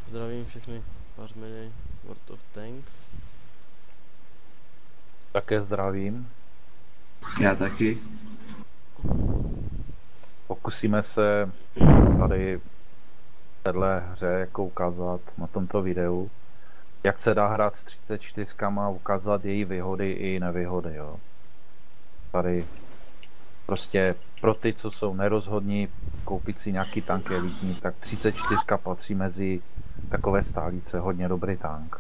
Zdravím všechny pařmeny World of Tanks. Také zdravím. Já taky. Pokusíme se tady v téhle hře jako ukázat na tomto videu, jak se dá hrát s 34 a ukázat její výhody i nevýhody. Jo. Tady prostě pro ty, co jsou nerozhodní koupit si nějaký tank elitní, tak 34 patří mezi takové stálice, hodně dobrý tank.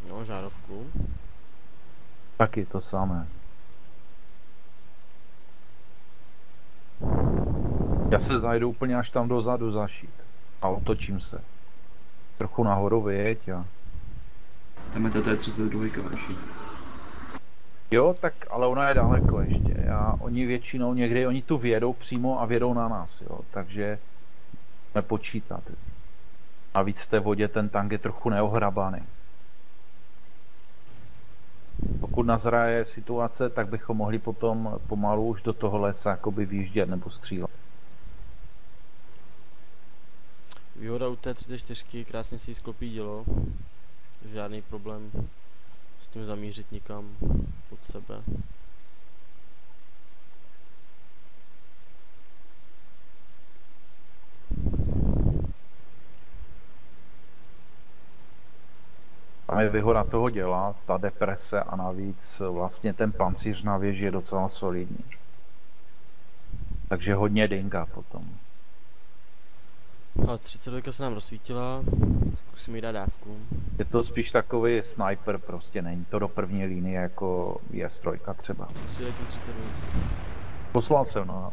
No, žárovku. Taky to samé. Já se zajdu úplně až tam dozadu zašít a otočím se. Trochu nahoru vyjeď a... Tam je to 32 vaši. Jo, tak ale ona je daleko ještě. Oni většinou někdy, oni tu vědou přímo a vědou na nás, jo, takže nepočítat. A víc v té vodě ten tank je trochu neohrabaný. Pokud nazraje situace, tak bychom mohli potom pomalu už do toho lesa jakoby výjíždět nebo střílet. Výhoda u té 34, krásně si ji sklopí dělo. Žádný problém s tím zamířit nikam pod sebe. Tam je výhoda toho děla, ta deprese a navíc vlastně ten pancíř na věži je docela solidní. Takže hodně dinga potom. A 32 se nám rozsvítila, zkusím jí dát dávku. Je to spíš takový sniper, prostě není to do první linie jako je strojka třeba. Posílej ten 32. Poslal jsem, no.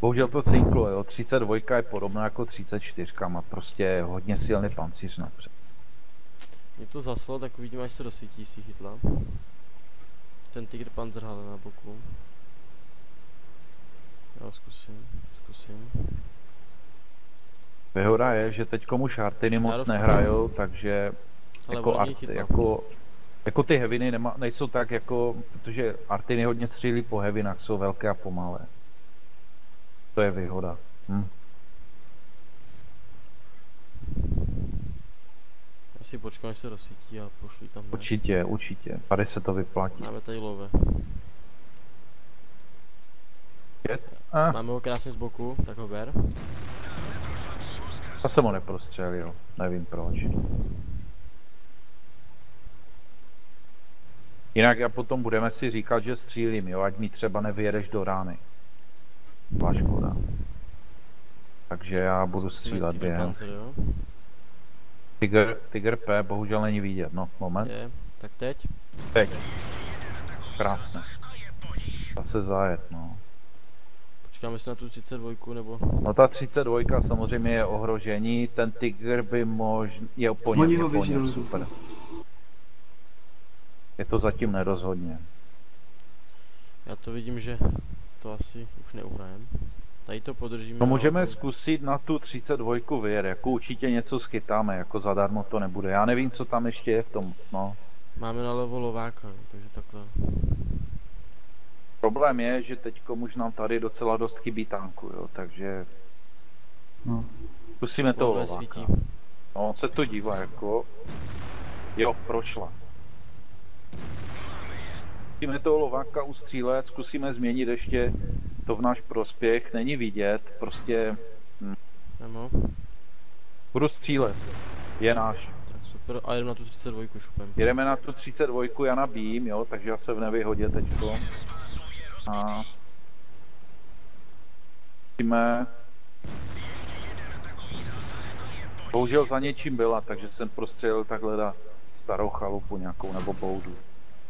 Bohužel to cinklo, jo. 32 je podobná jako 34, má prostě hodně silný pancíř napřed. Mě to zaslo, tak uvidíme, až se rozsvítí, jestli chytla. Ten Tiger Panzer hale na boku. Já zkusím. Výhoda je, že teďkom už Artiny moc nehrajou, takže jako ty heaviny nejsou tak jako, protože Artiny hodně střílí po heavinách, jsou velké a pomalé. To je výhoda. Já si počkám, až se rozsvítí a pošlu tam. Určitě. Tady se to vyplatí. Máme tady love. Máme ho krásně z boku, tak ho ber. Já jsem ho neprostřelil, nevím proč. Jinak a potom budeme si říkat, že střílím, jo, ať mi třeba nevyjedeš do rány. Byla škoda. Takže já budu střílet během. Tiger P bohužel není vidět, no, moment. Je, tak teď? Teď. Krásně. Zase zajet, no. Počkáme si na tu 32 nebo... No ta 32 samozřejmě je ohrožení, ten Tiger by je po něm, super. Je to zatím nerozhodně. Já to vidím, že to asi už neuhrajem. Tady to podržíme. No můžeme zkusit na tu 32 vyjet, jako určitě něco schytáme, jako zadarmo to nebude. Já nevím, co tam ještě je v tom, no. Máme nalevo lováka, takže takhle. Problém je, že teďko už nám tady docela dost chybí tanku, jo, takže... No. Zkusíme toho lováka. Svítí. No, on se to dívá jako... Jo, prošla. Zkusíme toho lováka ustřílet, zkusíme změnit ještě to v náš prospěch, není vidět, prostě... Budu střílet, je náš. Tak super, a jdeme na tu 32 šupem. Jedeme na tu 32, já nabíjím, jo, takže já se v nevýhodě teďko. A... Musíme... Bohužel za něčím byla, takže jsem prostřelil takhle starou chalupu nějakou nebo boudu.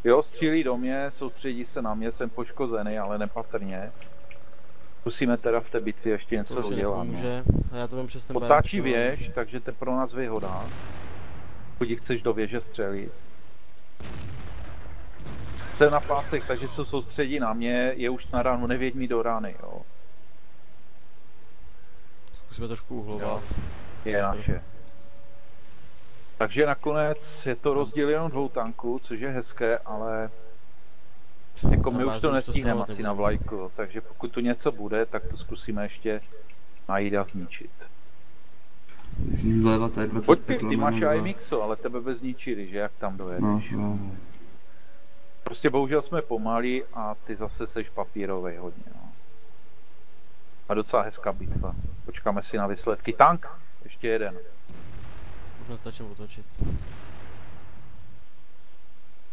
Jo, střílí do mě, soustředí se na mě, jsem poškozený, ale nepatrně. Musíme teda v té bitvě ještě něco udělat. A já to vím přes ten otáčí věž, takže to je pro nás výhoda. Pokud chceš do věže střelit. Jsem na pásech, takže se soustředí na mě, je už na ránu, nevěď mi do rány, jo. Zkusíme trošku uhlovat. Je naše. Takže nakonec je to rozdíl jenom 2 tanků, což je hezké, ale Jako my Na už bázi to už to nestihneme stávat asi na nebudeme. vlajku, takže pokud tu něco bude, tak to zkusíme ještě najít a zničit. Zleva tady Pojď 25 ty máš lomeno 2. AMXo, ale tebe by zničili, že jak tam dojedeš. No, právě. Prostě bohužel jsme pomalí a ty zase seš papírovej hodně. No. A docela hezká bitva. Počkáme si na výsledky. Tank! Ještě jeden. Možná stačím otočit.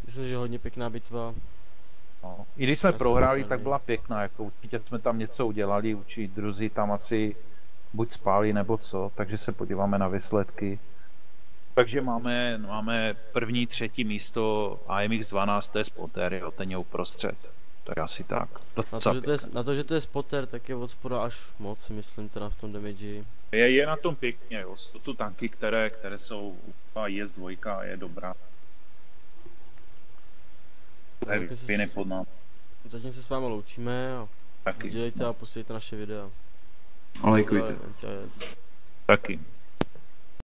Myslím, že hodně pěkná bitva. No. I když jsme Já jsem prohráli, spokojený. tak byla pěkná. Jako určitě jsme tam něco udělali, určitě druzí tam asi buď spáli nebo co, takže se podíváme na výsledky. Takže máme první, třetí místo AMX 12, to je spotter, jo, ten je uprostřed. To je asi tak. Na to, že to je spotter, tak je od spoda až moc, si myslím, teda v tom damage. Je na tom pěkně, jo. Jsou tu tanky, které jsou IS-2 je dobrá. To je vypěný pod nám. Zatím se s vámi loučíme a Taky. sdílejte a posílejte naše videa. Olejkujte. Yes. Taky.